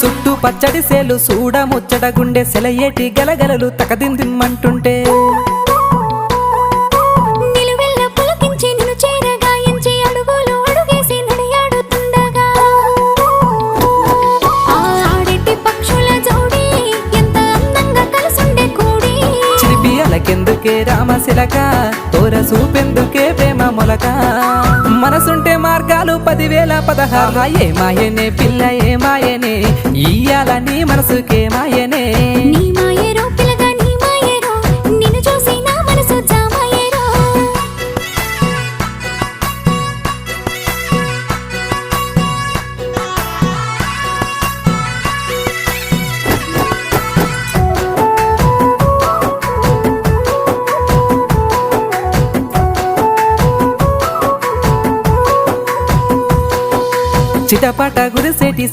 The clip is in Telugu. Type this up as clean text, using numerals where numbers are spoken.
చుట్టూ పచ్చడి సేలు చూడ ముచ్చట గుండె సెలయేటి గలగలలు తకదిందిమ్మంటుంటే కెందుకే రామశిలక తోర చూపెందుకే ప్రేమ మొలక మనసుంటే మార్గాలు 10,016 ఏ మాయనే పిల్ల ఏ మాయనే ఇయ్యాల నీ మనసుకే మాయనే నీ మాయరో పిల్లగా నీ మాయరో నిన్ను చూసి నా మనసు జామాయరో చిటపట గురిసేటి